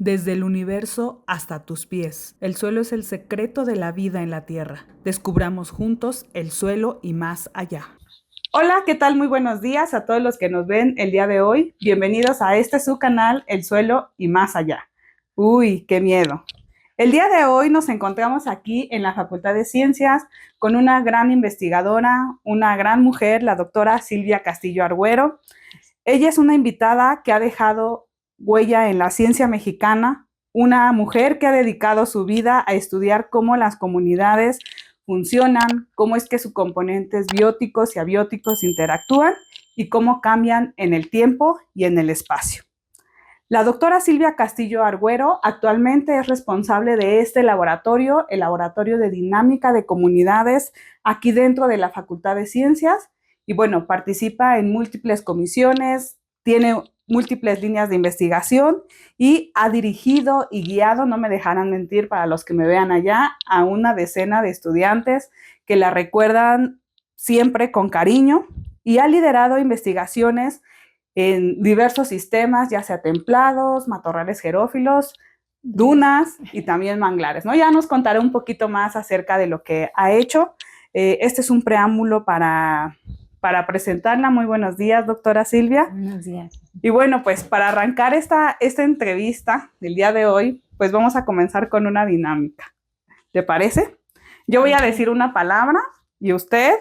Desde el universo hasta tus pies. El suelo es el secreto de la vida en la Tierra. Descubramos juntos el suelo y más allá. Hola, ¿qué tal? Muy buenos días a todos los que nos ven el día de hoy. Bienvenidos a este su canal, El Suelo y Más Allá. Uy, qué miedo. El día de hoy nos encontramos aquí en la Facultad de Ciencias con una gran investigadora, una gran mujer, la doctora Silvia Castillo Argüero. Ella es una invitada que ha dejado huella en la ciencia mexicana, una mujer que ha dedicado su vida a estudiar cómo las comunidades funcionan, cómo es que sus componentes bióticos y abióticos interactúan y cómo cambian en el tiempo y en el espacio. La doctora Silvia Castillo Argüero actualmente es responsable de este laboratorio, el Laboratorio de Dinámica de Comunidades, aquí dentro de la Facultad de Ciencias, y bueno, participa en múltiples comisiones, tiene múltiples líneas de investigación y ha dirigido y guiado, no me dejarán mentir para los que me vean allá, a una decena de estudiantes que la recuerdan siempre con cariño y ha liderado investigaciones en diversos sistemas, ya sea templados, matorrales xerófilos, dunas y también manglares, ¿no? Ya nos contaré un poquito más acerca de lo que ha hecho. Este es un preámbulo para presentarla. Muy buenos días, doctora Silvia. Buenos días. Y bueno, pues para arrancar esta entrevista del día de hoy, pues vamos a comenzar con una dinámica. ¿Te parece? Yo voy a decir una palabra y usted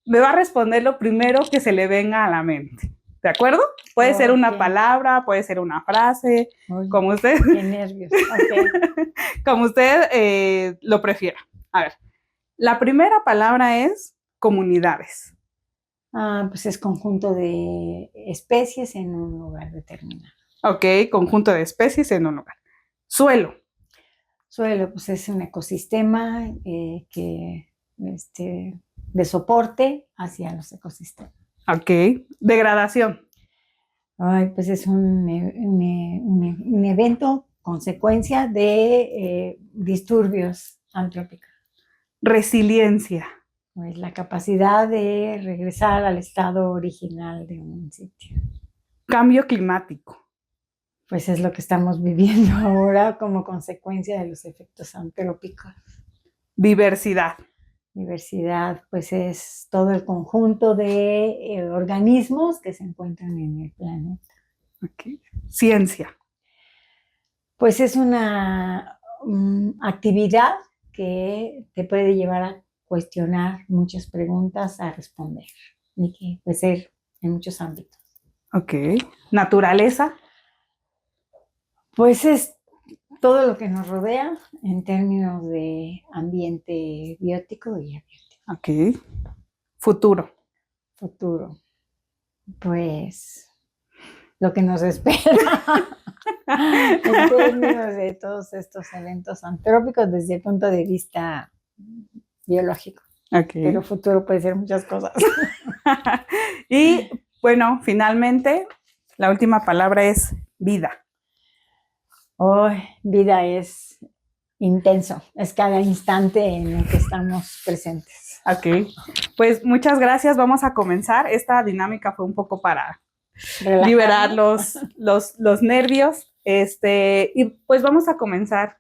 me va a responder lo primero que se le venga a la mente. ¿De acuerdo? Puede ser una palabra, puede ser una frase, como usted. Qué nervios. Okay. Como usted lo prefiera. A ver, la primera palabra es comunidades. Pues es conjunto de especies en un lugar determinado. Ok, conjunto de especies en un lugar. Suelo. Suelo, pues es un ecosistema de soporte hacia los ecosistemas. Ok, degradación. Pues es un evento, consecuencia de disturbios antrópicos. Resiliencia. Pues la capacidad de regresar al estado original de un sitio. Cambio climático. Pues es lo que estamos viviendo ahora como consecuencia de los efectos antrópicos. Diversidad. Diversidad, pues es todo el conjunto de organismos que se encuentran en el planeta. Okay. Ciencia. Pues es una actividad que te puede llevar a cuestionar muchas preguntas, a responder, y que puede ser en muchos ámbitos. Ok. Naturaleza. Pues es todo lo que nos rodea en términos de ambiente biótico y abiótico. Ok. Futuro. Futuro. Pues lo que nos espera en términos de todos estos eventos antrópicos desde el punto de vista biológico. Okay. Pero futuro puede ser muchas cosas. Y bueno, finalmente, la última palabra es vida. Vida es intenso, es cada instante en el que estamos presentes. Ok, pues muchas gracias, vamos a comenzar. Esta dinámica fue un poco para liberar los nervios. Y pues vamos a comenzar,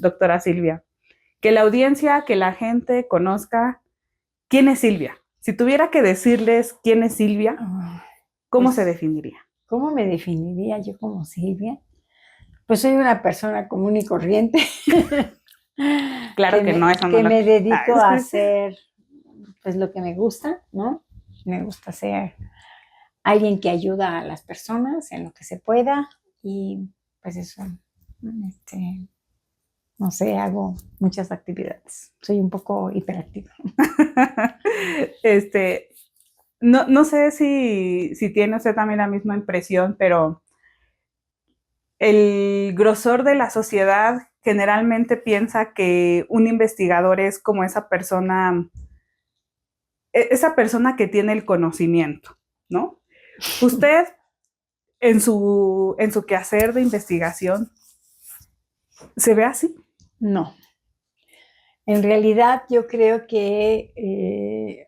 doctora Silvia. Que la audiencia, que la gente conozca quién es Silvia. Si tuviera que decirles quién es Silvia, ¿cómo pues se definiría? ¿Cómo me definiría yo como Silvia? Pues soy una persona común y corriente. Claro que no, eso no que me dedico a hacer pues lo que me gusta, ¿no? Me gusta ser alguien que ayuda a las personas en lo que se pueda y pues eso, no sé, hago muchas actividades. Soy un poco hiperactiva. No sé si tiene usted también la misma impresión, pero el grosor de la sociedad generalmente piensa que un investigador es como esa persona que tiene el conocimiento, ¿no? Usted, en su quehacer de investigación, ¿se ve así? No. En realidad yo creo que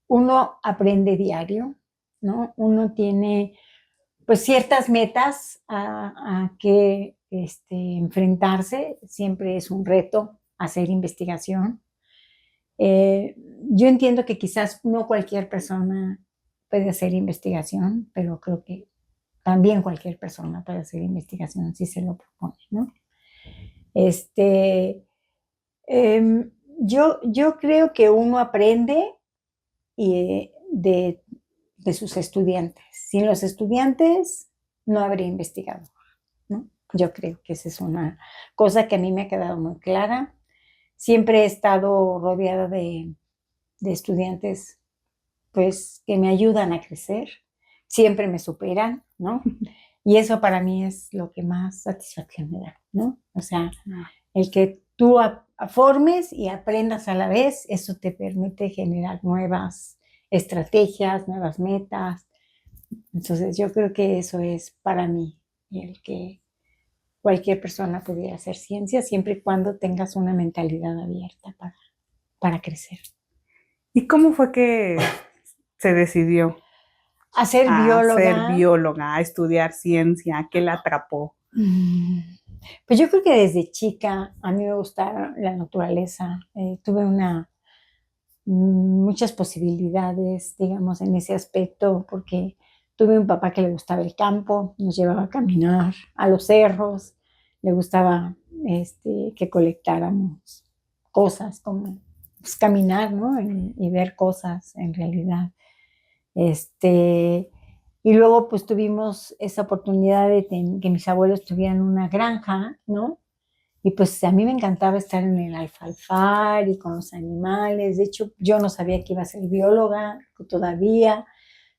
uno aprende diario, ¿no? Uno tiene pues ciertas metas a que enfrentarse, siempre es un reto hacer investigación. Yo entiendo que quizás no cualquier persona puede hacer investigación, pero creo que también cualquier persona puede hacer investigación si se lo propone, ¿no? Este, yo creo que uno aprende de sus estudiantes. Sin los estudiantes no habría investigador, ¿no? Yo creo que esa es una cosa que a mí me ha quedado muy clara. Siempre he estado rodeada de estudiantes, pues, que me ayudan a crecer, siempre me superan, ¿no? Y eso para mí es lo que más satisfacción me da, ¿no? O sea, el que tú formes y aprendas a la vez, eso te permite generar nuevas estrategias, nuevas metas. Entonces yo creo que eso es para mí el que cualquier persona pudiera hacer ciencia siempre y cuando tengas una mentalidad abierta para crecer. ¿Y cómo fue que se decidió A ser a ser bióloga. bióloga, a estudiar ciencia? ¿Qué la atrapó? Pues yo creo que desde chica a mí me gustaba la naturaleza. Tuve muchas posibilidades, digamos, en ese aspecto, porque tuve un papá que le gustaba el campo, nos llevaba a caminar a los cerros, le gustaba que colectáramos cosas, como pues, caminar, ¿no? Y ver cosas en realidad. Y luego pues tuvimos esa oportunidad de que mis abuelos tuvieran una granja, ¿no? Y pues a mí me encantaba estar en el alfalfar y con los animales. De hecho, yo no sabía que iba a ser bióloga todavía.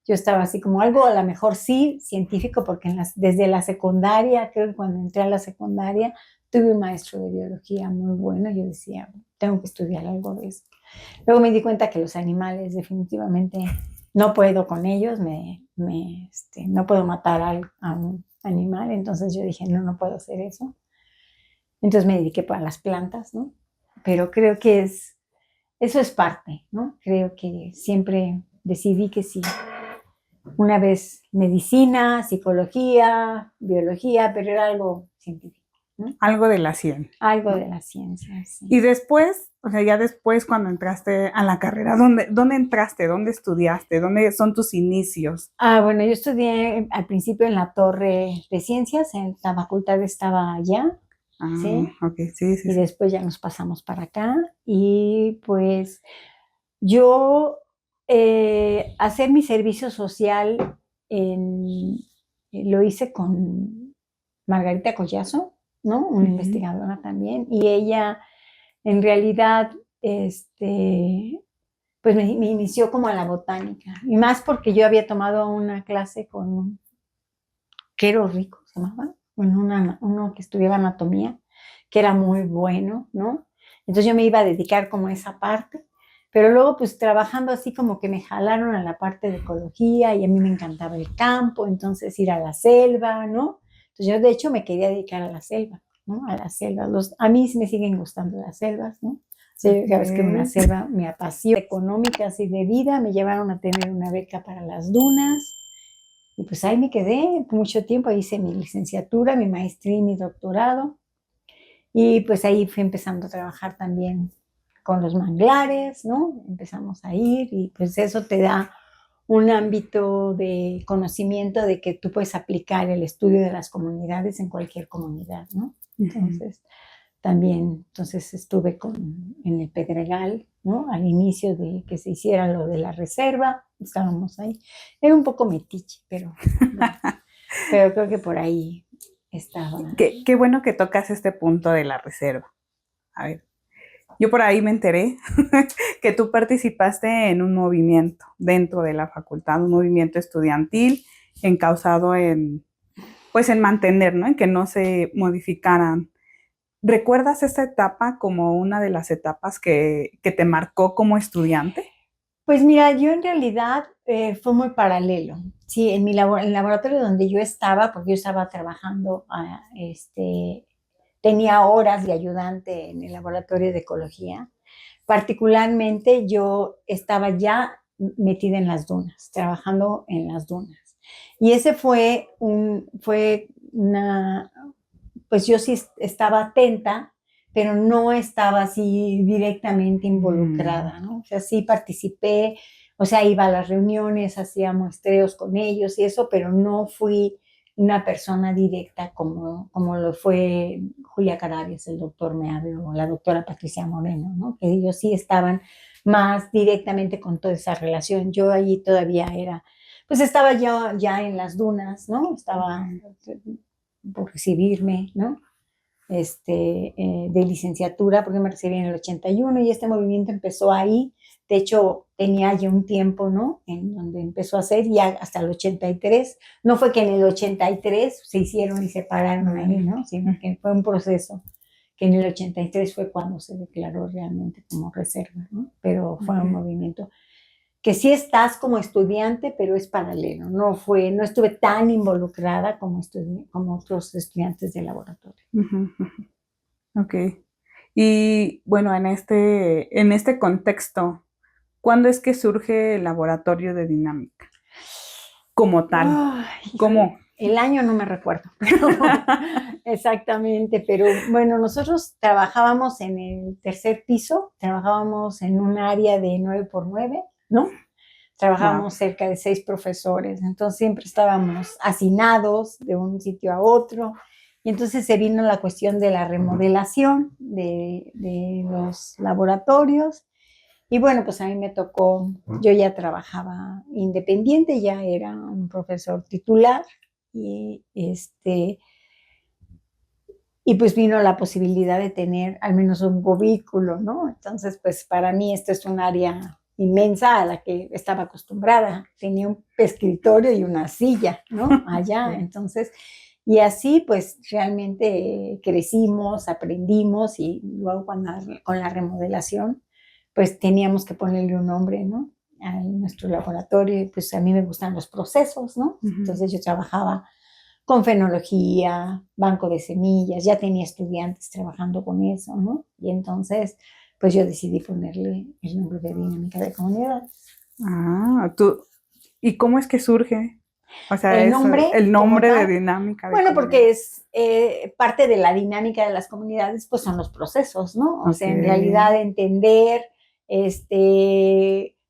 Yo estaba así como algo, a lo mejor sí, científico, porque desde la secundaria, creo que cuando entré a la secundaria, tuve un maestro de biología muy bueno. Yo decía, tengo que estudiar algo de eso. Luego me di cuenta que los animales definitivamente no puedo con ellos, no puedo matar a un animal. Entonces yo dije, no puedo hacer eso. Entonces me dediqué para las plantas, ¿no? Pero creo que eso es parte, ¿no? Creo que siempre decidí que sí. Una vez medicina, psicología, biología, pero era algo científico, ¿no? Algo de la ciencia. Algo de la ciencia, sí. Y después, o sea, ya después cuando entraste a la carrera, ¿dónde entraste? ¿Dónde estudiaste? ¿Dónde son tus inicios? Bueno, yo estudié al principio en la Torre de Ciencias, en la facultad estaba allá, ¿sí? Ok, sí. Y después ya nos pasamos para acá y pues yo hacer mi servicio social lo hice con Margarita Collazo, ¿no? Una investigadora también, y ella en realidad pues me inició como a la botánica, y más porque yo había tomado una clase con Quero Rico, se llamaba, bueno, uno que estudiaba anatomía, que era muy bueno, ¿no? Entonces yo me iba a dedicar como a esa parte, pero luego pues trabajando así como que me jalaron a la parte de ecología y a mí me encantaba el campo, entonces ir a la selva, ¿no? Entonces yo de hecho me quería dedicar a la selva, ¿no? A la selva. A mí sí me siguen gustando las selvas, ¿no? O sea, ya ves que una selva me apasiona, económicas y de vida, me llevaron a tener una beca para las dunas. Y pues ahí me quedé mucho tiempo, ahí hice mi licenciatura, mi maestría y mi doctorado. Y pues ahí fui empezando a trabajar también con los manglares, ¿no? Empezamos a ir y pues eso te da un ámbito de conocimiento de que tú puedes aplicar el estudio de las comunidades en cualquier comunidad, ¿no? Entonces, también, estuve en el Pedregal, ¿no? Al inicio de que se hiciera lo de la reserva, estábamos ahí. Era un poco metiche, pero creo que por ahí estaba. Qué bueno que tocas este punto de la reserva. A ver, yo por ahí me enteré que tú participaste en un movimiento dentro de la facultad, un movimiento estudiantil encausado pues en mantener, ¿no? En que no se modificaran. ¿Recuerdas esta etapa como una de las etapas que te marcó como estudiante? Pues mira, yo en realidad fue muy paralelo. Sí, en el laboratorio donde yo estaba, porque yo estaba trabajando, tenía horas de ayudante en el laboratorio de ecología. Particularmente yo estaba ya metida en las dunas, trabajando en las dunas. Y ese fue pues yo sí estaba atenta, pero no estaba así directamente involucrada, ¿no? O sea, sí participé, o sea, iba a las reuniones, hacía muestreos con ellos y eso, pero no fui una persona directa como lo fue Julia Carabias, el doctor Meave o la doctora Patricia Moreno, ¿no? Que ellos sí estaban más directamente con toda esa relación. Yo allí todavía era, pues estaba yo ya en las dunas, ¿no? Estaba por recibirme, ¿no? De licenciatura, porque me recibí en el 81 y este movimiento empezó ahí. De hecho, tenía ya un tiempo, ¿no? En donde empezó a hacer ya hasta el 83. No fue que en el 83 se hicieron y separaron ahí, ¿no? Sino que fue un proceso que en el 83 fue cuando se declaró realmente como reserva, ¿no? Pero fue un movimiento que sí estás como estudiante, pero es paralelo. No estuve tan involucrada como otros estudiantes de laboratorio. Ok. Y bueno, en este contexto, ¿cuándo es que surge el laboratorio de dinámica? Como tal. Ay, ¿Cómo? El año no me recuerdo exactamente, pero bueno, nosotros trabajábamos en el tercer piso, trabajábamos en un área de 9x9, ¿no? Trabajábamos cerca de 6 profesores, entonces siempre estábamos hacinados de un sitio a otro, y entonces se vino la cuestión de la remodelación de los laboratorios, y bueno, pues a mí me tocó, yo ya trabajaba independiente, ya era un profesor titular, y y pues vino la posibilidad de tener al menos un cubículo, ¿no? Entonces, pues para mí esto es un área inmensa a la que estaba acostumbrada. Tenía un escritorio y una silla, ¿no? Allá, entonces, y así pues realmente crecimos, aprendimos y luego con la remodelación, pues teníamos que ponerle un nombre, ¿no? A nuestro laboratorio, y pues a mí me gustan los procesos, ¿no? Entonces yo trabajaba con fenología, banco de semillas, ya tenía estudiantes trabajando con eso, ¿no? Y entonces, pues yo decidí ponerle el nombre de dinámica de comunidades. ¿Y cómo es que surge? O sea, el nombre, el nombre de dinámica de bueno, comunidades. porque es parte de la dinámica de las comunidades, pues son los procesos, ¿no? O sea, en realidad entender,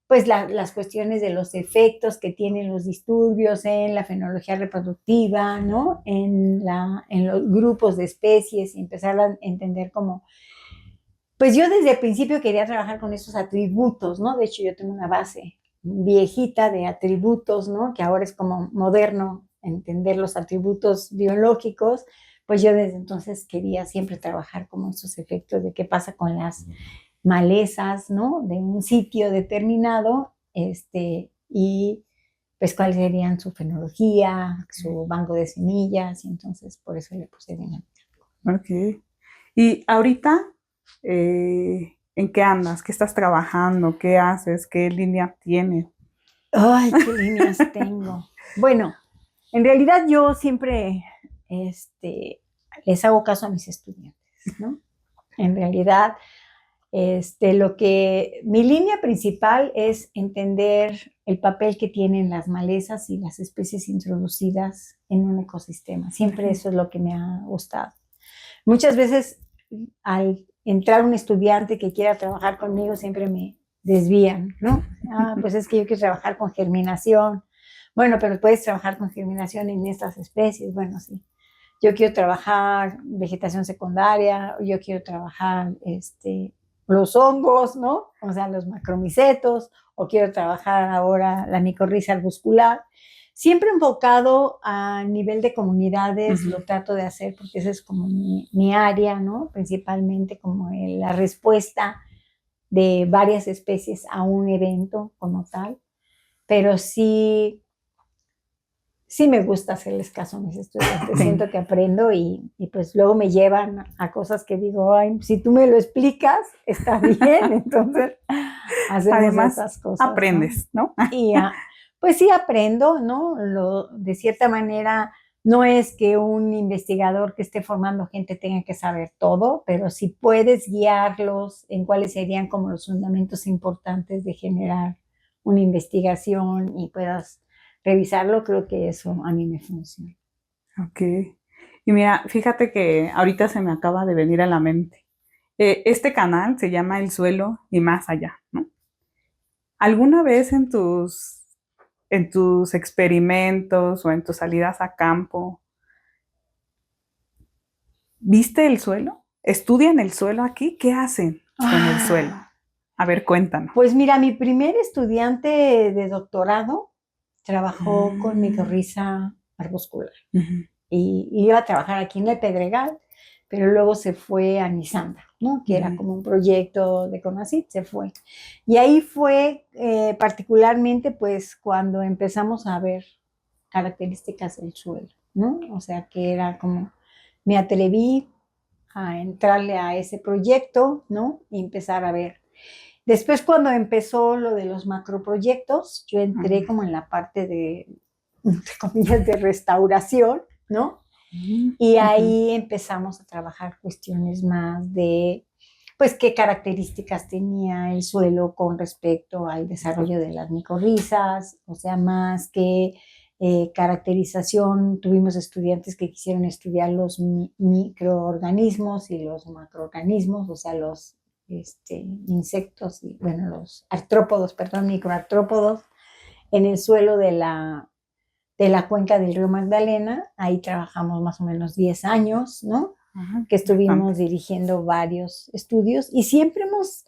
pues las cuestiones de los efectos que tienen los disturbios en la fenología reproductiva, ¿no? En los grupos de especies y empezar a entender cómo, pues yo desde el principio quería trabajar con esos atributos, ¿no? De hecho, yo tengo una base viejita de atributos, ¿no? Que ahora es como moderno entender los atributos biológicos, pues yo desde entonces quería siempre trabajar como esos efectos de qué pasa con las malezas, ¿no? De un sitio determinado, y pues cuáles serían su fenología, su banco de semillas, y entonces por eso le puse dinámica. Ok. Y ahorita, ¿en qué andas? ¿Qué estás trabajando? ¿Qué haces? ¿Qué línea tienes? Ay, qué líneas tengo. Bueno, en realidad yo siempre les hago caso a mis estudiantes, ¿no? En realidad, mi línea principal es entender el papel que tienen las malezas y las especies introducidas en un ecosistema. Siempre eso es lo que me ha gustado. Muchas veces al entrar un estudiante que quiera trabajar conmigo siempre me desvían, ¿no? Pues es que yo quiero trabajar con germinación. Bueno, pero puedes trabajar con germinación en estas especies. Bueno, sí. Yo quiero trabajar vegetación secundaria, yo quiero trabajar los hongos, ¿no? O sea, los macromicetos, o quiero trabajar ahora la micorriza arbuscular. Siempre enfocado a nivel de comunidades, lo trato de hacer porque esa es como mi área, ¿no? Principalmente como la respuesta de varias especies a un evento como tal. Pero sí me gusta hacerles caso a mis estudiantes. Sí. Siento que aprendo y pues luego me llevan a cosas que digo, ay, si tú me lo explicas, está bien. Entonces, hacemos Además, esas cosas. aprendes, ¿no? Y pues sí aprendo, ¿no? De cierta manera, no es que un investigador que esté formando gente tenga que saber todo, pero si puedes guiarlos en cuáles serían como los fundamentos importantes de generar una investigación y puedas revisarlo, creo que eso a mí me funciona. Ok. Y mira, fíjate que ahorita se me acaba de venir a la mente. Este canal se llama El Suelo y Más Allá, ¿no? ¿Alguna vez en tus experimentos o en tus salidas a campo, viste el suelo? ¿Estudian el suelo aquí? ¿Qué hacen con el suelo? A ver, cuéntanos. Pues mira, mi primer estudiante de doctorado trabajó con micorriza arbuscular y iba a trabajar aquí en el Pedregal, pero luego se fue a Nisanda, ¿no? Que era como un proyecto de CONACYT, se fue. Y ahí fue particularmente pues cuando empezamos a ver características del suelo, ¿no? O sea que era como, me atreví a entrarle a ese proyecto, ¿no? Y empezar a ver. Después, cuando empezó lo de los macroproyectos, yo entré como en la parte de, entre comillas, de restauración, ¿no? Y ahí empezamos a trabajar cuestiones más de, pues, qué características tenía el suelo con respecto al desarrollo de las micorrizas, o sea, más que caracterización. Tuvimos estudiantes que quisieron estudiar los microorganismos y los macroorganismos, o sea, los insectos, y, bueno, los artrópodos, perdón, microartrópodos, en el suelo de la cuenca del río Magdalena. Ahí trabajamos más o menos 10 años, ¿no? Que estuvimos dirigiendo varios estudios y siempre hemos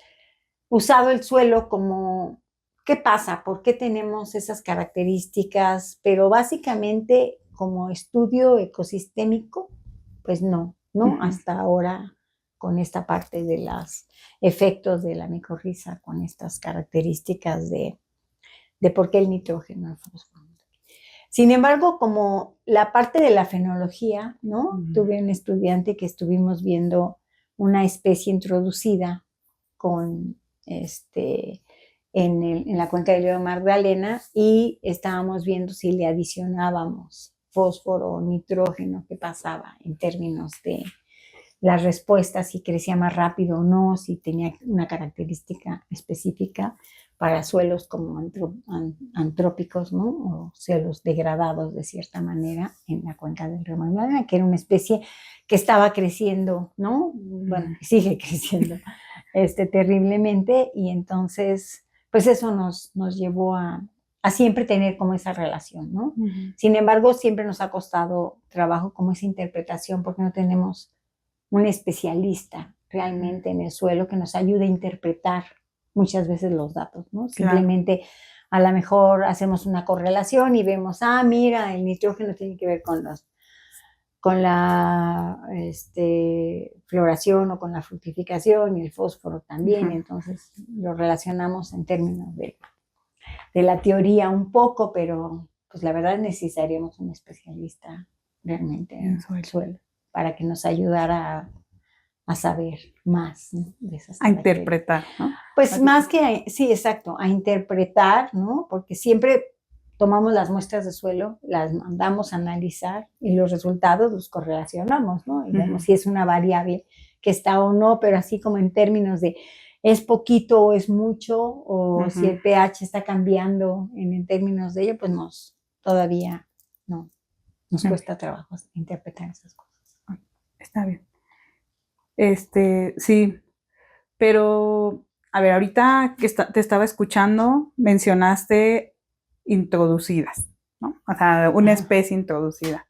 usado el suelo como, ¿qué pasa? ¿Por qué tenemos esas características? Pero básicamente como estudio ecosistémico, pues no, hasta ahora con esta parte de los efectos de la micorriza, con estas características de por qué el nitrógeno, el fósforo. Sin embargo, como la parte de la fenología, ¿no? Tuve un estudiante que estuvimos viendo una especie introducida con en la cuenca del río Magdalena y estábamos viendo si le adicionábamos fósforo o nitrógeno, qué pasaba en términos de las respuestas, si crecía más rápido o no, si tenía una característica específica para suelos como antrópicos, ¿no? O suelos degradados de cierta manera en la cuenca del río Magdalena, que era una especie que estaba creciendo, ¿no? Bueno, que sigue creciendo terriblemente, y entonces, pues eso nos llevó a siempre tener como esa relación, ¿no? Sin embargo, siempre nos ha costado trabajo como esa interpretación, porque no tenemos un especialista realmente en el suelo que nos ayude a interpretar muchas veces los datos, ¿no? Simplemente a lo mejor hacemos una correlación y vemos, mira, el nitrógeno tiene que ver con la floración o con la fructificación, y el fósforo también. Entonces lo relacionamos en términos de la teoría un poco, pero pues la verdad necesitaríamos un especialista realmente en el suelo para que nos ayudara a saber más, ¿no? De esas a interpretar, ¿no? Pues más que, sí, exacto, a interpretar, ¿no? Porque siempre tomamos las muestras de suelo, las mandamos a analizar y los resultados los correlacionamos, ¿no? Y vemos si es una variable que está o no, pero así como en términos de es poquito o es mucho, o si el pH está cambiando en términos de ello, pues todavía no, nos cuesta trabajo interpretar esas cosas. Está bien. Sí, pero, a ver, ahorita que te estaba escuchando, mencionaste introducidas, ¿no? O sea, una especie introducida.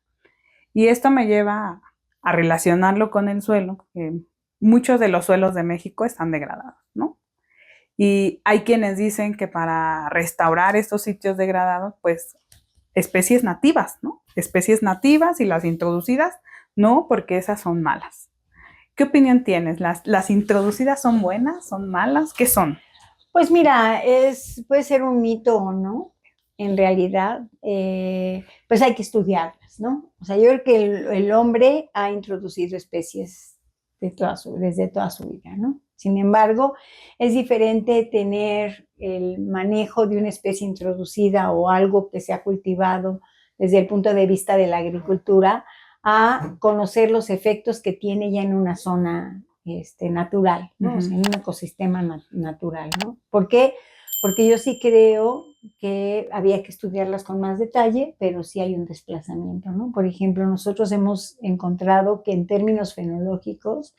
Y esto me lleva a relacionarlo con el suelo, que muchos de los suelos de México están degradados, ¿no? Y hay quienes dicen que para restaurar estos sitios degradados, pues especies nativas, ¿no? Especies nativas, y las introducidas, no, porque esas son malas. ¿Qué opinión tienes? ¿Las introducidas son buenas? ¿Son malas? ¿Qué son? Pues mira, puede ser un mito o no. En realidad, pues hay que estudiarlas, ¿no? O sea, yo creo que el hombre ha introducido especies desde toda su vida, ¿no? Sin embargo, es diferente tener el manejo de una especie introducida o algo que se ha cultivado desde el punto de vista de la agricultura, a conocer los efectos que tiene ya en una zona natural, ¿no? O sea, en un ecosistema natural, ¿no? ¿Por qué? porque yo sí creo que había que estudiarlas con más detalle, pero sí hay un desplazamiento, ¿no? Por ejemplo, nosotros hemos encontrado que en términos fenológicos,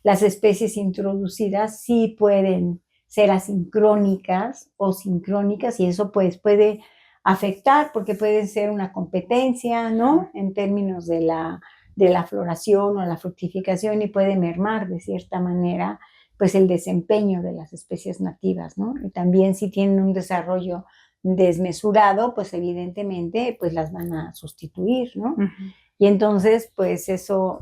las especies introducidas sí pueden ser asincrónicas o sincrónicas y eso pues puede afectar porque puede ser una competencia, ¿no? En términos de la floración o la fructificación y puede mermar de cierta manera pues el desempeño de las especies nativas, ¿no? Y también si tienen un desarrollo desmesurado, pues evidentemente pues las van a sustituir, ¿no? Ujú. Y entonces pues eso,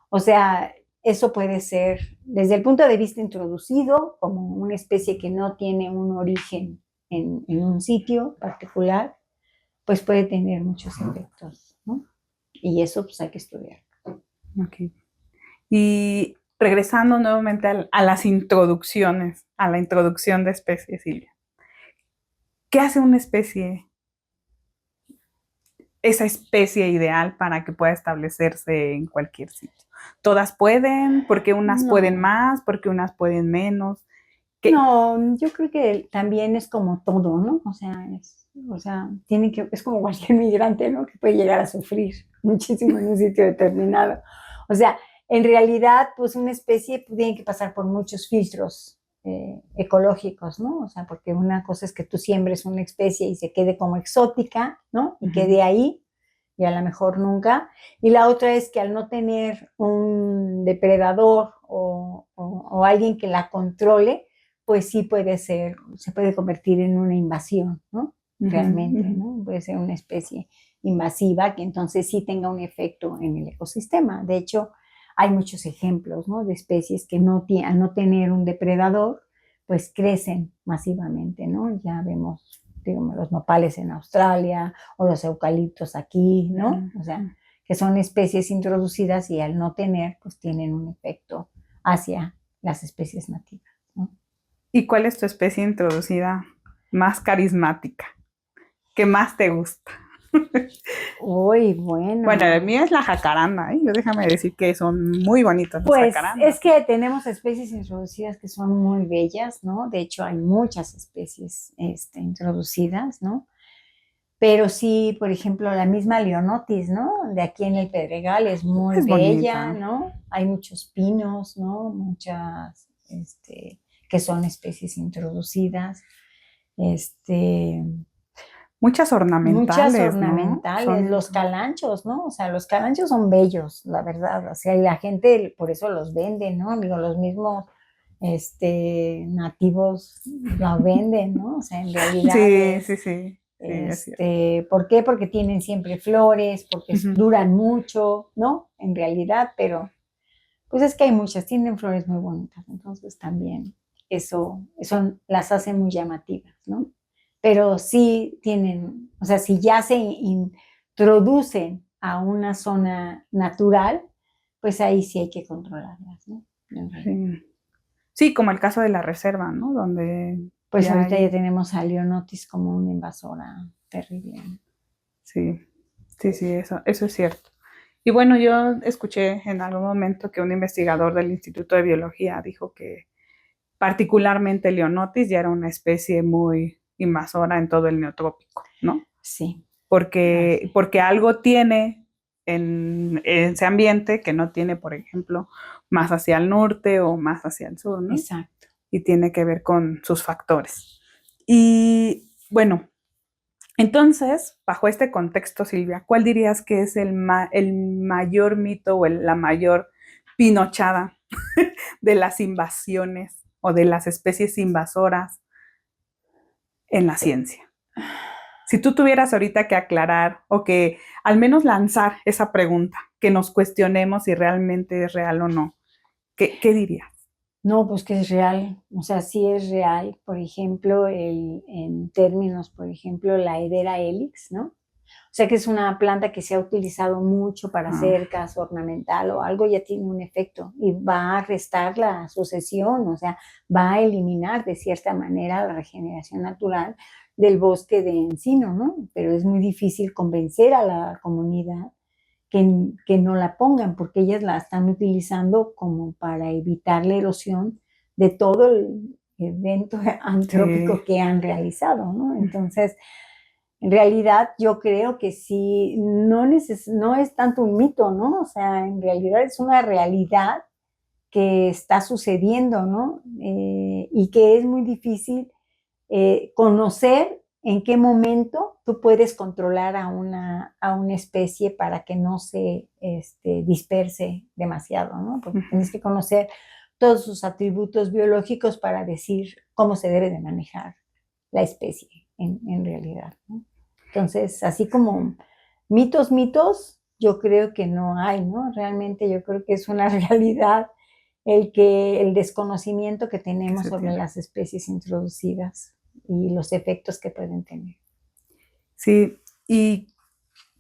o sea, eso puede ser desde el punto de vista introducido como una especie que no tiene un origen en un sitio particular, pues puede tener muchos efectos, ¿no? Y eso pues hay que estudiar. Ok. Y regresando nuevamente a las introducciones, a la introducción de especies, Silvia. ¿Qué hace una especie, esa especie ideal para que pueda establecerse en cualquier sitio? ¿Todas pueden? ¿Por qué unas pueden No, más? ¿Por qué unas pueden menos? ¿Qué? no, yo creo que también es como todo, ¿no? O sea, tiene que, es como cualquier migrante, ¿no? Que puede llegar a sufrir muchísimo en un sitio determinado. O sea, en realidad, pues una especie tiene que pasar por muchos filtros ecológicos, ¿no? O sea, porque una cosa es que tú siembres una especie y se quede como exótica, ¿no? Y quede ahí, y a lo mejor nunca. Y la otra es que al no tener un depredador o alguien que la controle, pues sí puede ser, se puede convertir en una invasión, ¿no? Ujú, Realmente, ujú. ¿no? Puede ser una especie invasiva que entonces sí tenga un efecto en el ecosistema. De hecho, hay muchos ejemplos, ¿no? De especies que no al no tener un depredador, pues crecen masivamente, ¿no? Ya vemos, digamos, los nopales en Australia o los eucaliptos aquí, ¿no? O sea, que son especies introducidas y al no tener, pues tienen un efecto hacia las especies nativas, ¿no? ¿Y cuál es tu especie introducida más carismática? ¿Qué más te gusta? Uy, Bueno, el bueno, mío es la jacaranda, ¿eh? Yo déjame decir que son muy bonitas las pues es jacarandas. que tenemos especies introducidas que son muy bellas, ¿no? De hecho, hay muchas especies introducidas, ¿no? Pero sí, por ejemplo, la misma Leonotis, ¿no? De aquí en el Pedregal es muy Es bella, bonita. ¿no? Hay muchos pinos, ¿no? Muchas, que son especies introducidas. Este, Muchas Muchas ornamentales, ¿no? ornamentales, Son, los calanchos, ¿no? O sea, los calanchos son bellos, la verdad. O sea, y la gente por eso los vende, ¿no? Digo, los mismos nativos los venden, ¿no? O sea, en realidad sí, sí, es, sí, sí, es cierto. ¿por qué? Porque tienen siempre flores, porque Ujú. duran mucho, ¿no? En realidad, pero pues es que hay muchas, tienen flores muy bonitas, entonces también eso las hace muy llamativas, ¿no? Pero sí tienen, o sea, si ya se introducen a una zona natural, pues ahí sí hay que controlarlas, ¿no? Sí. Sí, como el caso de la reserva, ¿no? Donde Pues ya ahorita ya hay, tenemos a Leonotis como una invasora terrible, ¿no? sí, sí, sí, eso es cierto. Y bueno, yo escuché en algún momento que un investigador del Instituto de Biología dijo que particularmente Leonotis ya era una especie muy invasora en todo el neotrópico, ¿no? Sí, Porque, así, porque algo tiene en ese ambiente que no tiene, por ejemplo, más hacia el norte o más hacia el sur, ¿no? exacto. Y tiene que ver con sus factores. Y bueno, entonces, bajo este contexto, Silvia, ¿cuál dirías que es el mayor mito o la mayor pinochada de las invasiones o de las especies invasoras en la ciencia? Si tú tuvieras ahorita que aclarar o que al menos lanzar esa pregunta, que nos cuestionemos si realmente es real o no, ¿qué dirías? No, pues que es real, o sea, sí es real, por ejemplo, en términos, por ejemplo, la Hedera helix, ¿no? O sea, que es una planta que se ha utilizado mucho para Ah, cercas, ornamental o algo, ya tiene un efecto y va a restar la sucesión, o sea, va a eliminar de cierta manera la regeneración natural del bosque de encino, ¿no? Pero es muy difícil convencer a la comunidad que no la pongan, porque ellas la están utilizando como para evitar la erosión de todo evento Sí. antrópico que han realizado, ¿no? Entonces, en realidad yo creo que sí, no es tanto un mito, ¿no? O sea, en realidad es una realidad que está sucediendo, ¿no? Y que es muy difícil conocer en qué momento tú puedes controlar a una especie para que no se disperse demasiado, ¿no? Porque tienes que conocer todos sus atributos biológicos para decir cómo se debe de manejar la especie en realidad, ¿no? Entonces, así como mitos, yo creo que no hay, ¿no? Realmente yo creo que es una realidad el desconocimiento que Que tenemos se sobre tiene. las especies introducidas y los efectos que pueden tener. Sí, ¿y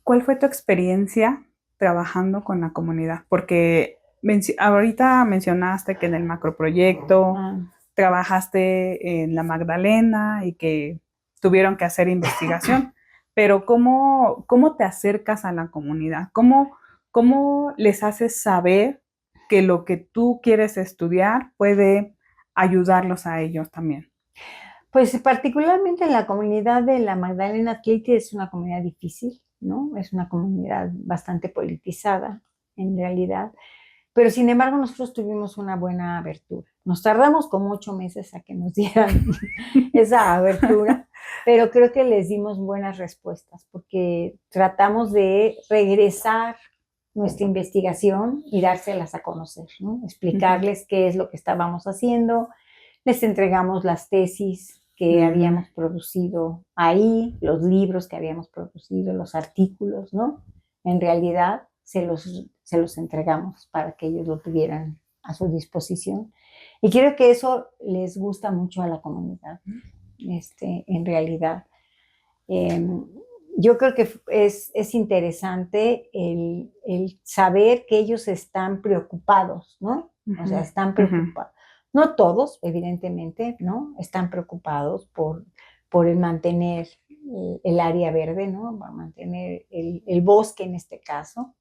cuál fue tu experiencia trabajando con la comunidad? Porque ahorita mencionaste que en el macroproyecto Ah, trabajaste en la Magdalena y que tuvieron que hacer investigación, pero ¿cómo te acercas a la comunidad? ¿Cómo les haces saber que lo que tú quieres estudiar puede ayudarlos a ellos también? pues particularmente en la comunidad de la Magdalena Athletic es una comunidad difícil, ¿no? Es una comunidad bastante politizada, en realidad. Pero sin embargo, nosotros tuvimos una buena abertura. Nos tardamos como 8 meses a que nos dieran esa abertura, pero creo que les dimos buenas respuestas porque tratamos de regresar nuestra investigación y dárselas a conocer, ¿no? Explicarles qué es lo que estábamos haciendo. Les entregamos las tesis que Mm, habíamos producido ahí, los libros que habíamos producido, los artículos, ¿no? En realidad se los entregamos para que ellos lo tuvieran a su disposición. Y creo que eso les gusta mucho a la comunidad, ¿no? En realidad. Eh, yo creo que es interesante el saber que ellos están preocupados, ¿no? O sea, ujú, están ujú, preocupados. No todos, evidentemente, ¿no? Están preocupados por el mantener el área verde, ¿no? Por mantener el bosque en este caso.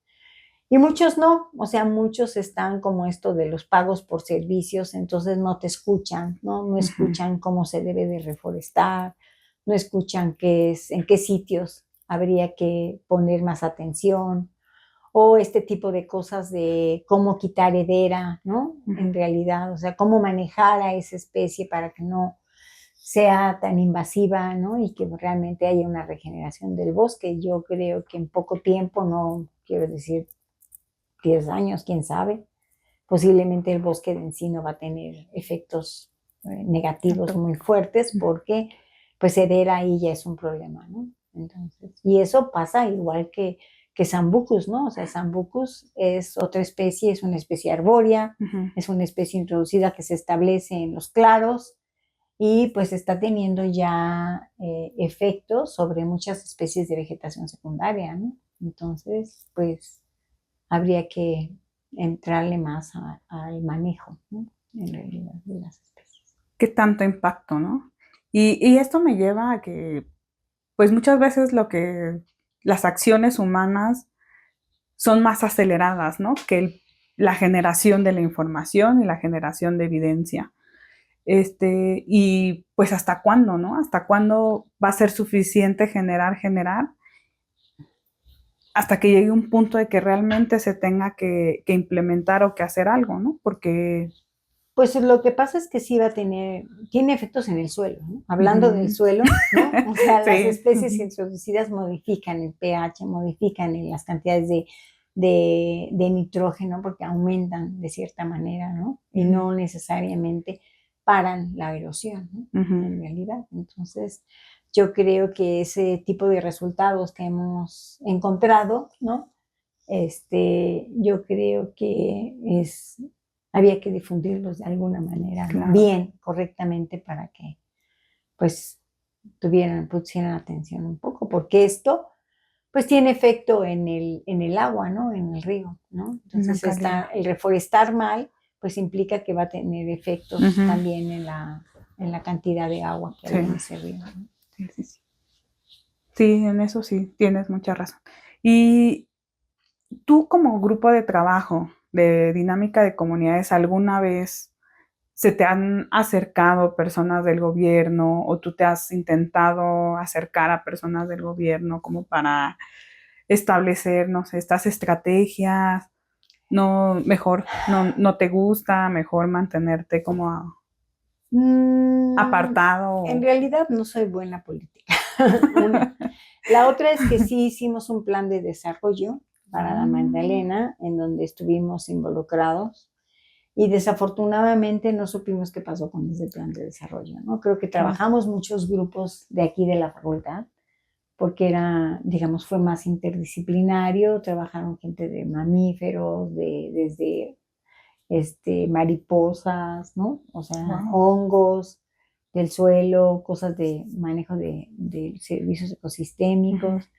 Y muchos no, o sea, muchos están como esto de los pagos por servicios, entonces no te escuchan, ¿no? No ujú. escuchan cómo se debe de reforestar, no escuchan en qué sitios habría que poner más atención, o este tipo de cosas de cómo quitar hedera, ¿no? Ujú. En realidad, o sea, cómo manejar a esa especie para que no sea tan invasiva, ¿no? Y que realmente haya una regeneración del bosque. Yo creo que en poco tiempo, no quiero decir 10 años, quién sabe. Posiblemente el bosque de encino va a tener efectos negativos muy fuertes porque pues ceder ahí ya es un problema, ¿no? Entonces, y eso pasa igual que Sambucus, ¿no? O sea, Sambucus es otra especie, es una especie arbórea, Ujú. es una especie introducida que se establece en los claros y pues está teniendo ya efectos sobre muchas especies de vegetación secundaria, ¿no? Entonces, pues habría que entrarle más al manejo, ¿no? En realidad, de las especies. ¿Qué tanto impacto, no? Y esto me lleva a que, pues muchas veces las acciones humanas son más aceleradas, ¿no? Que la generación de la información y la generación de evidencia. Y pues hasta cuándo, ¿no? ¿Hasta cuándo va a ser suficiente generar, hasta que llegue un punto de que realmente se tenga que implementar o que hacer algo, ¿no? Porque... Pues lo que pasa es que sí va a tener, tiene efectos en el suelo, ¿no? Hablando del Ujú. suelo, ¿no? O sea, las Sí. especies Ujú. introducidas modifican el pH, modifican en las cantidades de nitrógeno porque aumentan de cierta manera, ¿no? Y Ujú. no necesariamente paran la erosión, ¿no? Ujú. En realidad. Entonces, yo creo que ese tipo de resultados que hemos encontrado, ¿no? Yo creo que había que difundirlos de alguna manera, ¿no? Claro. Bien, correctamente, para que pues pusieran atención un poco, porque esto pues tiene efecto en el agua, ¿no? En el río, ¿no? Una Entonces calidad. el reforestar mal, pues implica que va a tener efectos Ujú. también en la cantidad de agua que hay Sí. en ese río, ¿no? Sí, sí, sí. Sí, en eso sí, tienes mucha razón. Y tú como grupo de trabajo de dinámica de comunidades, ¿alguna vez ¿Se te han acercado personas del gobierno o tú te has intentado acercar a personas del gobierno como para establecer, no sé, estas estrategias? No, mejor no te gusta, mejor mantenerte como Mm, en apartado. realidad no soy buena política. Una. La otra es que sí hicimos un plan de desarrollo para la Mm, Magdalena, en donde estuvimos involucrados y desafortunadamente no supimos qué pasó con ese plan de desarrollo, ¿no? Creo que claro. trabajamos muchos grupos de aquí de la facultad, porque era, digamos, fue más interdisciplinario, trabajaron gente de mamíferos, desde mariposas, ¿no? O sea, Wow. hongos del suelo, cosas de manejo de servicios ecosistémicos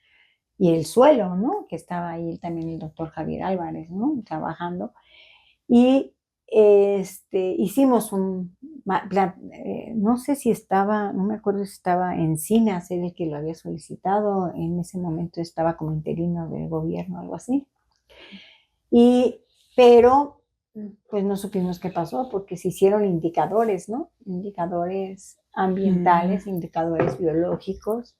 y el suelo, ¿no? Que estaba ahí también el doctor Javier Álvarez, ¿no? Trabajando. Y hicimos no sé si estaba, no me acuerdo si estaba Encinas, era el que lo había solicitado, en ese momento estaba como interino del gobierno, algo así. Y, pero, pues no supimos qué pasó porque se hicieron indicadores, ¿no? Indicadores Mm, ambientales, indicadores biológicos.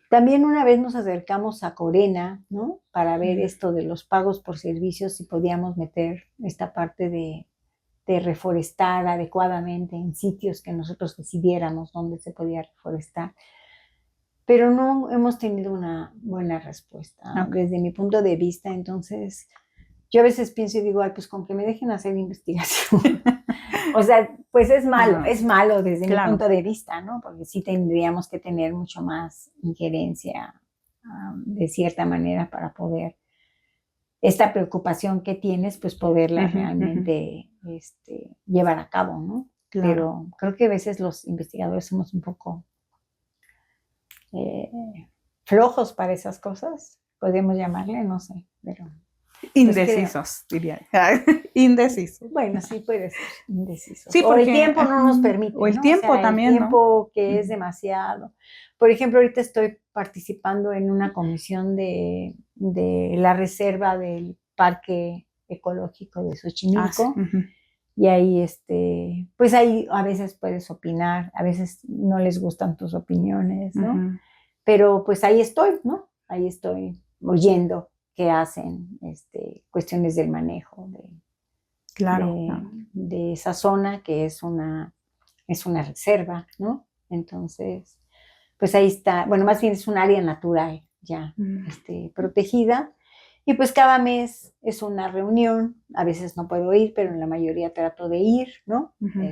También una vez nos acercamos a Corena, ¿no? Para ver mm, esto de los pagos por servicios, si podíamos meter esta parte de reforestar adecuadamente en sitios que nosotros decidiéramos dónde se podía reforestar. Pero no hemos tenido una buena respuesta ok. desde mi punto de vista. Entonces, yo a veces pienso y digo, ay, pues con que me dejen hacer investigación. O sea, pues No, es malo desde mi claro. punto de vista, ¿no? Porque sí tendríamos que tener mucho más injerencia, de cierta manera para poder, esta preocupación que tienes, pues poderla Ujú, ujú, realmente llevar a cabo, ¿no? claro. Pero creo que a veces los investigadores somos un poco eh, flojos para esas cosas, podríamos llamarle, no sé, pero pues creo. Indecisos, diría. Indecisos. Bueno, sí puede ser, indecisos. Sí, O el porque, tiempo no nos o permite, el ¿no? O tiempo sea, el también, ¿no? tiempo que es Ujú. demasiado. Por ejemplo, ahorita estoy participando en una comisión de la reserva del Parque Ecológico de Ah, sí. Xochimilco. Ujú, Y ahí, pues ahí a veces puedes opinar, a veces no les gustan tus opiniones, ¿no? ujú. Pero pues ahí estoy, ¿no? Ahí estoy oyendo qué hacen, cuestiones del manejo Claro, claro. de esa zona que es una reserva, ¿no? Entonces, pues ahí está, bueno, más bien es un área natural ya, Mm, protegida. Y pues cada mes es una reunión, a veces no puedo ir, pero en la mayoría trato de ir, ¿no? ujú,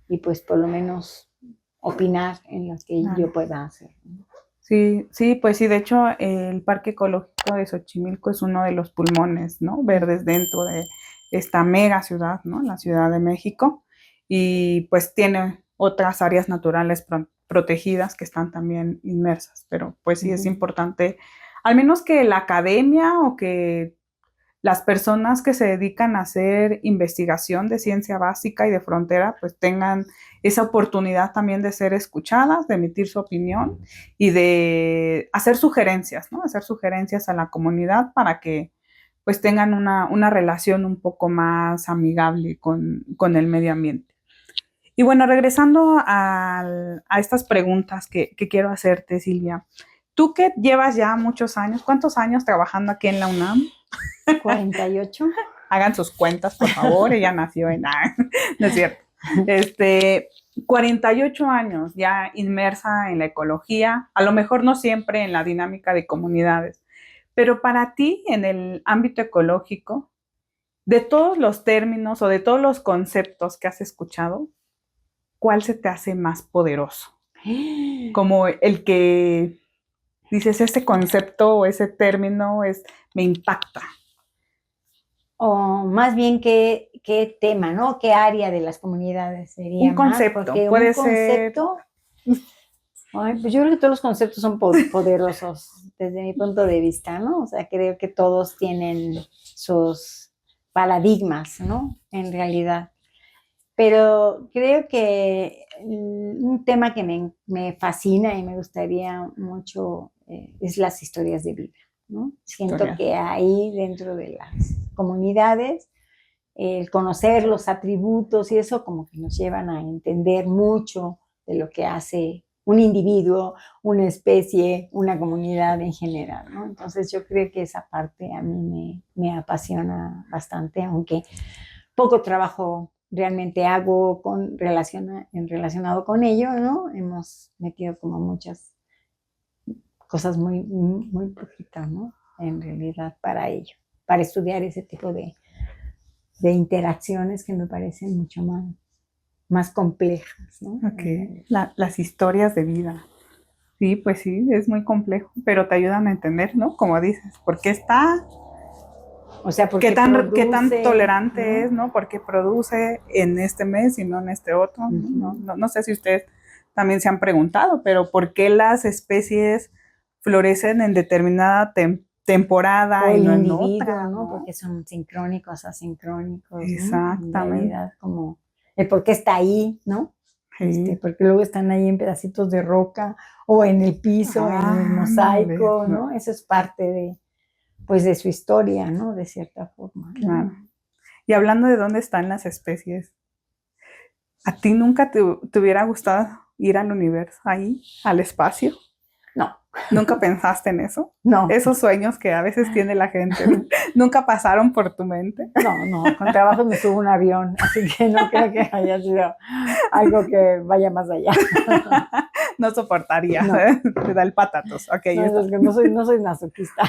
Y pues por lo menos opinar en lo que yo claro. pueda hacer, ¿no? Sí, sí, pues sí, de hecho, el Parque Ecológico de Xochimilco es uno de los pulmones, ¿no? Verdes dentro de esta mega ciudad, ¿no? La Ciudad de México. Y pues tiene otras áreas naturales protegidas que están también inmersas, pero pues sí es Ujú. importante, al menos que la academia o que las personas que se dedican a hacer investigación de ciencia básica y de frontera, pues tengan esa oportunidad también de ser escuchadas, de emitir su opinión y de hacer sugerencias, ¿no? Hacer sugerencias a la comunidad para que pues tengan una relación un poco más amigable con el medio ambiente. Y bueno, regresando a estas preguntas que quiero hacerte, Silvia, tú que llevas ya muchos años, ¿cuántos años trabajando aquí en la UNAM? 48. Hagan sus cuentas, por favor. Ella nació en... no es cierto. Este, 48 años ya inmersa en la ecología, a lo mejor no siempre en la dinámica de comunidades, pero para ti en el ámbito ecológico, de todos los términos o de todos los conceptos que has escuchado, ¿cuál se te hace más poderoso? Como el que dices, ese concepto o ese término me impacta. O más bien qué tema, ¿no? ¿Qué área de las comunidades sería Un más? concepto, Porque un puede ser... concepto, ay, pues yo creo que todos los conceptos son poderosos desde mi punto de vista, ¿no? O sea, creo que todos tienen sus paradigmas, ¿no? En realidad. Pero creo que un tema que me fascina y me gustaría mucho es las historias de vida, ¿no? Siento Historia. que ahí dentro de las comunidades el conocer los atributos y eso como que nos llevan a entender mucho de lo que hace un individuo, una especie, una comunidad en general, ¿no? Entonces yo creo que esa parte a mí me apasiona bastante, aunque poco trabajo realmente hago relacionado con ello, ¿no? Hemos metido como muchas cosas muy poquitas, ¿no? En realidad para ello, para estudiar ese tipo de interacciones que me parecen mucho más complejas, ¿no? Ok, las historias de vida. Sí, pues sí, es muy complejo, pero te ayudan a entender, ¿no? Como dices, ¿por qué está? O sea, porque Qué tan produce, tolerante es, ¿no? ¿no? ¿Por qué produce en este mes y no en este otro? ¿No? Uh-huh. No sé si ustedes también se han preguntado, pero ¿por qué las especies florecen en determinada O temporada y el no en individuo, otra, ¿no? ¿no? Porque son sincrónicos, asincrónicos, ¿no? En Exactamente. realidad, como el por qué está ahí, ¿no? Sí. Porque luego están ahí en pedacitos de roca o en el piso, en el Ándale, mosaico, ¿no? Eso es parte pues, de su historia, ¿no? De cierta forma, ¿no? claro. Y hablando de dónde están las especies, ¿a ti nunca te hubiera gustado ir al universo, ahí, al espacio? No, ¿Nunca pensaste en eso? no, Esos sueños que a veces tiene la gente, ¿nunca pasaron por tu mente? no, con trabajo me subo a un avión, así que no creo que haya sido algo que vaya más allá. No soportaría, No, te da el patatos. Ok, no, está. es que no soy masoquista.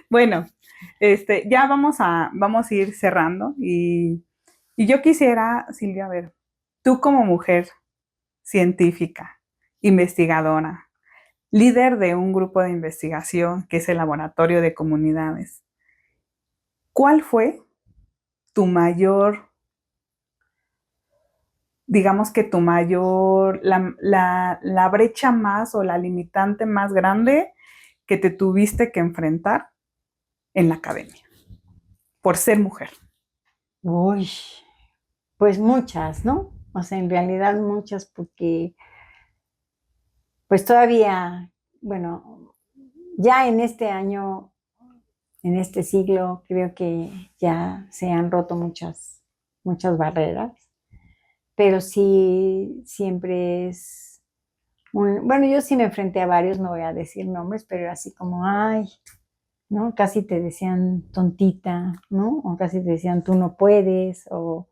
Bueno, ya vamos a ir cerrando y yo quisiera, Silvia, a ver, tú como mujer científica, investigadora, líder de un grupo de investigación que es el Laboratorio de Comunidades, ¿cuál fue tu mayor, digamos que tu mayor, la brecha más o la limitante más grande que te tuviste que enfrentar en la academia por ser mujer? Uy, pues muchas, ¿no? O sea, en realidad muchas, porque pues todavía, bueno, ya en este año, en este siglo, creo que ya se han roto muchas barreras, pero sí siempre es bueno, yo sí me enfrenté a varios, no voy a decir nombres, pero era así como, ay, ¿no? Casi te decían tontita, ¿no? O casi te decían tú no puedes, o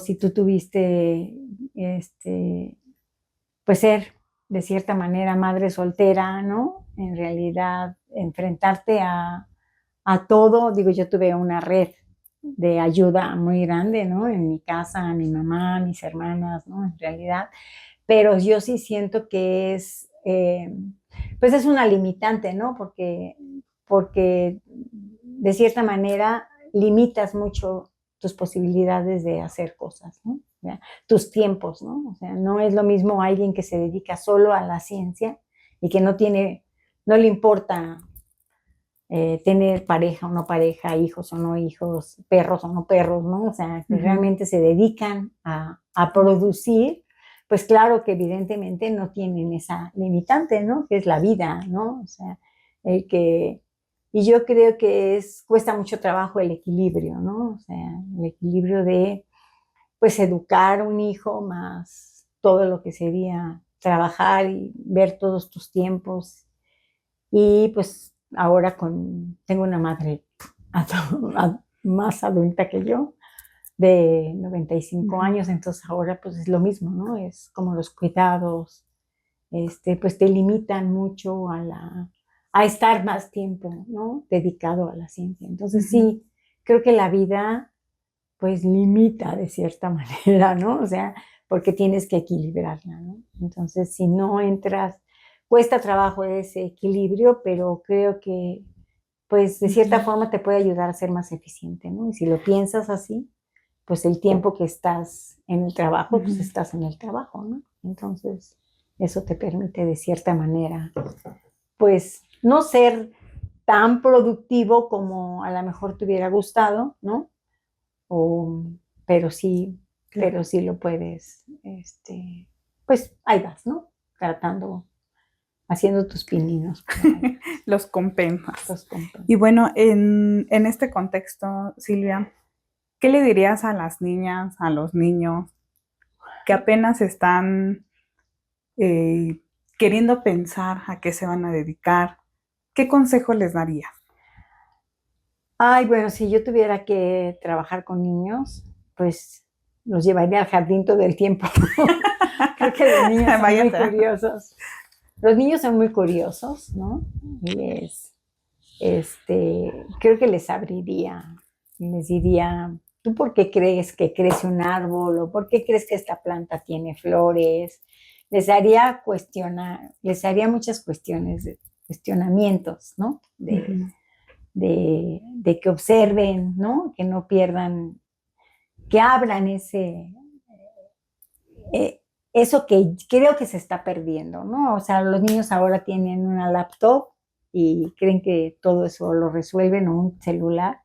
si tú tuviste, pues ser de cierta manera madre soltera, ¿no? En realidad, enfrentarte a todo, digo, yo tuve una red de ayuda muy grande, ¿no? En mi casa, mi mamá, mis hermanas, ¿no? En realidad, pero yo sí siento que pues es una limitante, ¿no? Porque de cierta manera limitas mucho tus posibilidades de hacer cosas, ¿no? ¿Ya? Tus tiempos, ¿no? O sea, no es lo mismo alguien que se dedica solo a la ciencia y que no le importa tener pareja o no pareja, hijos o no hijos, perros o no perros, ¿no? O sea, que Ujú. realmente se dedican a producir, pues claro que evidentemente no tienen esa limitante, ¿no? Que es la vida, ¿no? O sea, el que... Y yo creo que cuesta mucho trabajo el equilibrio, ¿no? O sea, el equilibrio de, pues, educar un hijo más todo lo que sería trabajar y ver todos tus tiempos y pues ahora tengo una madre más adulta que yo, de 95 Ujú. años, entonces ahora pues es lo mismo, ¿no? Es como los cuidados, pues te limitan mucho a estar más tiempo, ¿no? Dedicado a la ciencia. Entonces Ujú. sí, creo que la vida pues limita de cierta manera, ¿no? O sea, porque tienes que equilibrarla, ¿no? Entonces, si no entras, cuesta trabajo ese equilibrio, pero creo que, pues, de cierta Ujú. forma te puede ayudar a ser más eficiente, ¿no? Y si lo piensas así, pues el tiempo que estás en el trabajo, pues Ujú. estás en el trabajo, ¿no? Entonces, eso te permite de cierta manera, pues, no ser tan productivo como a lo mejor te hubiera gustado, ¿no? O, pero sí, Claro. lo puedes, pues ahí vas, ¿no? Tratando, haciendo tus pininos por ahí, Los compensas. los compras. Y bueno, en este contexto, Silvia, ¿Qué le dirías a las niñas, a los niños que apenas están eh, queriendo pensar a qué se van a dedicar? ¿Qué consejo les darías? Ay, bueno, si yo tuviera que trabajar con niños, pues los llevaría al jardín todo el tiempo. Creo que los niños son muy Váyanse. curiosos. Los niños son muy curiosos, ¿no? Les, creo que les abriría y les diría, ¿tú por qué crees que crece un árbol? ¿O por qué crees que esta planta tiene flores? Les haría cuestionar, les haría muchas cuestionamientos, ¿no? Ujú. De que observen, ¿no? Que no pierdan, que abran eh, eso que creo que se está perdiendo, ¿no? O sea, los niños ahora tienen una laptop y creen que todo eso lo resuelven o un celular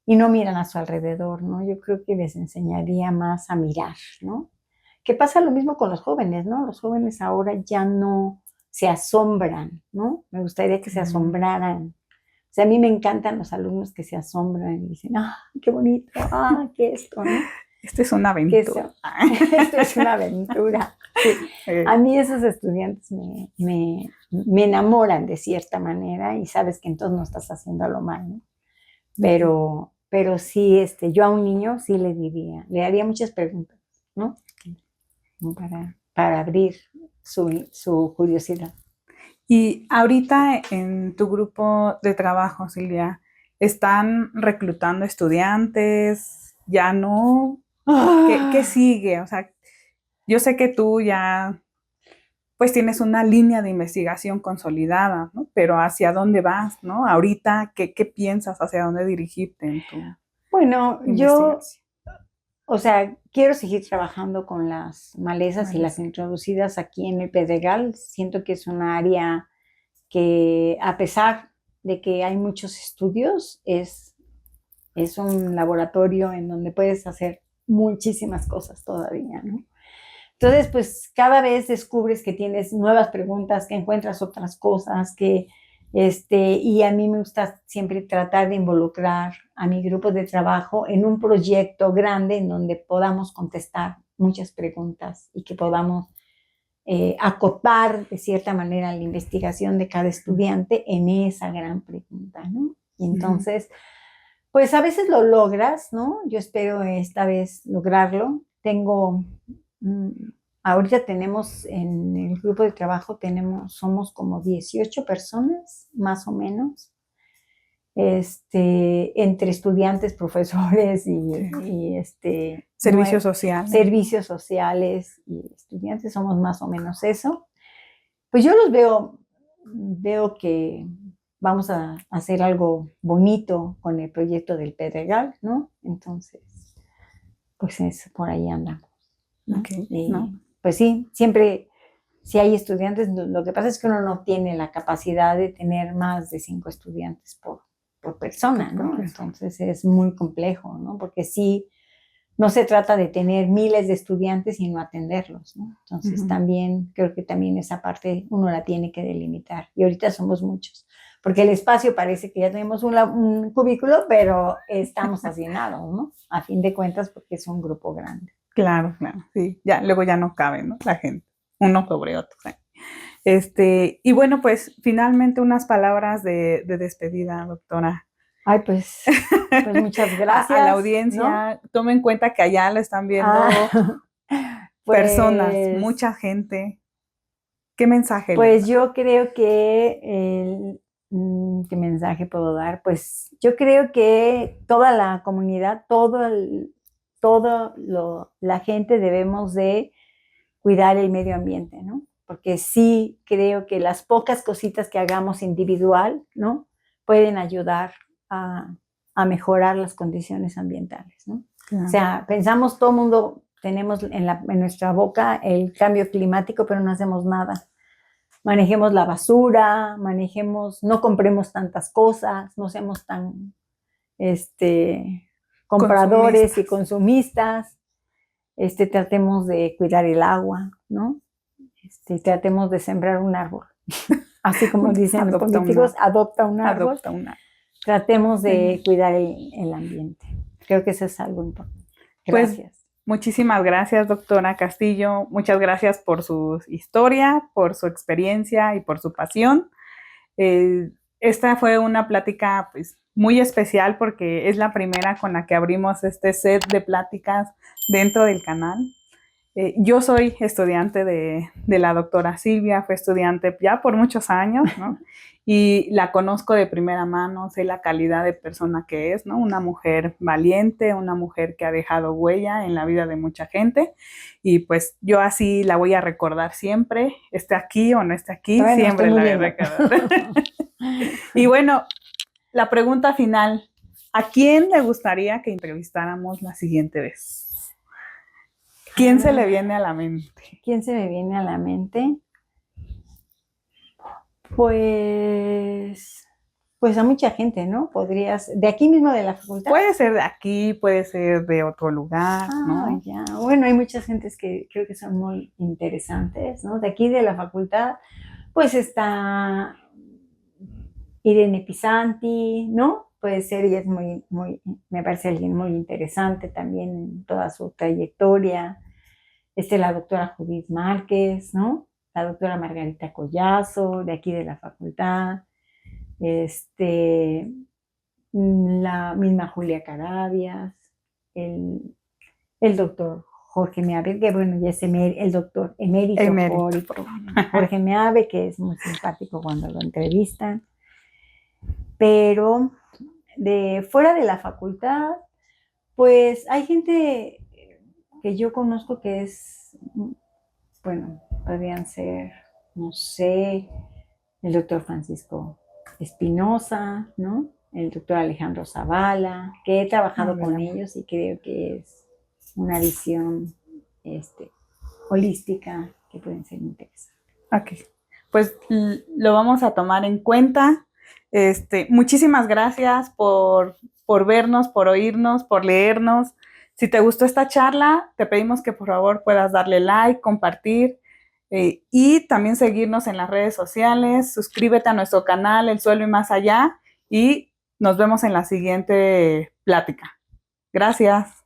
y no miran a su alrededor, ¿no? Yo creo que les enseñaría más a mirar, ¿no? Que pasa lo mismo con los jóvenes, ¿no? Los jóvenes ahora ya no se asombran, ¿no? Me gustaría que se Mm. asombraran. O sea, a mí me encantan los alumnos que se asombran y dicen, ¡ah, qué bonito! ¡Ah, qué esto! ¿No? Esta es una Que aventura. eso, esto es una aventura. Sí. A Eh, mí esos estudiantes me enamoran de cierta manera y sabes que entonces no estás haciéndolo mal, ¿no? ok. Pero sí, yo a un niño sí le haría muchas preguntas, ¿no? Como para abrir su curiosidad. Y ahorita en tu grupo de trabajo, Silvia, ¿están reclutando estudiantes? ¿Ya no? ¿Qué Ah, sigue? O sea, yo sé que tú ya pues tienes una línea de investigación consolidada, ¿no? Pero ¿hacia dónde vas, no? Ahorita, ¿qué piensas hacia dónde dirigirte en tu bueno, yo, investigación? o sea, quiero seguir trabajando con las malezas y Vale, las sí. introducidas aquí en el Pedregal. Siento que es un área que, a pesar de que hay muchos estudios, es un laboratorio en donde puedes hacer muchísimas cosas todavía, ¿no? Entonces, pues cada vez descubres que tienes nuevas preguntas, que encuentras otras cosas, y a mí me gusta siempre tratar de involucrar a mi grupo de trabajo en un proyecto grande en donde podamos contestar muchas preguntas y que podamos acopar de cierta manera la investigación de cada estudiante en esa gran pregunta, ¿no? Y Ujú. entonces, pues a veces lo logras, ¿no? Yo espero esta vez lograrlo. Mm, ahorita tenemos en el grupo de trabajo, somos como 18 personas, más o menos, entre estudiantes, profesores Sí. Servicio social. servicios sociales y estudiantes, somos más o menos eso. Pues yo los veo que vamos a hacer algo bonito con el proyecto del Pedregal, ¿no? Entonces, pues por ahí andamos, ¿no? Ok, ¿no? Y pues sí, siempre, si hay estudiantes, lo que pasa es que uno no tiene la capacidad de tener más de 5 estudiantes por persona, Por ¿no? persona. Entonces es muy complejo, ¿no? Porque sí, no se trata de tener miles de estudiantes y no atenderlos, ¿no? Entonces Ujú. también creo que también esa parte uno la tiene que delimitar. Y ahorita somos muchos, porque el espacio parece que ya tenemos un cubículo, pero estamos hacinados, ¿no? A fin de cuentas, porque es un grupo grande. Claro, claro, sí. Ya, luego ya no cabe, ¿no? La gente, uno sobre otro. ¿Sí? Y bueno, pues finalmente unas palabras de despedida, doctora. Ay, pues muchas A la gracias, ¿no? audiencia, tomen en cuenta que allá lo están viendo Ah, personas, pues mucha gente. ¿Qué mensaje les Pues da? yo creo que ¿qué mensaje puedo dar? Pues yo creo que toda la comunidad, la gente debemos de cuidar el medio ambiente, ¿no? Porque sí creo que las pocas cositas que hagamos individual, ¿no? Pueden ayudar a, a mejorar las condiciones ambientales, ¿no? O Claro. sea, pensamos todo el mundo, tenemos en nuestra boca el cambio climático, pero no hacemos nada. Manejemos la basura, no compremos tantas cosas, no seamos tan compradores y Consumistas. consumistas, tratemos de cuidar el agua, ¿no? Tratemos de sembrar un árbol. Así como dicen los Adopta políticos, una, adopta un árbol, adopta una. tratemos Sí. de cuidar el ambiente. Creo que eso es algo importante. Pues, Gracias. muchísimas gracias, doctora Castillo. Muchas gracias por su historia, por su experiencia y por su pasión. Esta fue una plática pues, muy especial porque es la primera con la que abrimos este set de pláticas dentro del canal. Yo soy estudiante de la doctora Silvia, fue estudiante ya por muchos años, ¿no? Y la conozco de primera mano, sé la calidad de persona que es, ¿no? Una mujer valiente, una mujer que ha dejado huella en la vida de mucha gente y pues yo así la voy a recordar siempre, esté aquí o no esté aquí, Bueno, siempre la voy a viendo. recordar. Y bueno, la pregunta final, ¿a quién le gustaría que entrevistáramos la siguiente vez? ¿Quién se le viene a la mente? ¿Quién se me viene a la mente? Pues a mucha gente, ¿no? Podrías, de aquí mismo de la facultad. Puede ser de aquí, puede ser de otro lugar, ¿no? Ya. Bueno, hay muchas gentes que creo que son muy interesantes, ¿no? De aquí de la facultad, pues está Irene Pisanti, ¿no? Puede ser, ella es me parece alguien muy interesante también en toda su trayectoria. La doctora Judith Márquez, ¿no? La doctora Margarita Collazo, de aquí de la facultad. La misma Julia Carabias, el doctor Jorge Meave, que bueno, ya es el doctor emérito. Jorge Meave, que es muy simpático cuando lo entrevistan. Pero de fuera de la facultad, pues hay gente que yo conozco que es, bueno, podrían ser, no sé, el doctor Francisco Espinosa, ¿no? El doctor Alejandro Zavala, que he trabajado con ellos y creo que es una visión holística que pueden ser interesantes. Ok, pues lo vamos a tomar en cuenta. Muchísimas gracias por vernos, por oírnos, por leernos. Si te gustó esta charla, te pedimos que por favor puedas darle like, compartir y también seguirnos en las redes sociales. Suscríbete a nuestro canal El Suelo y Más Allá y nos vemos en la siguiente plática. Gracias.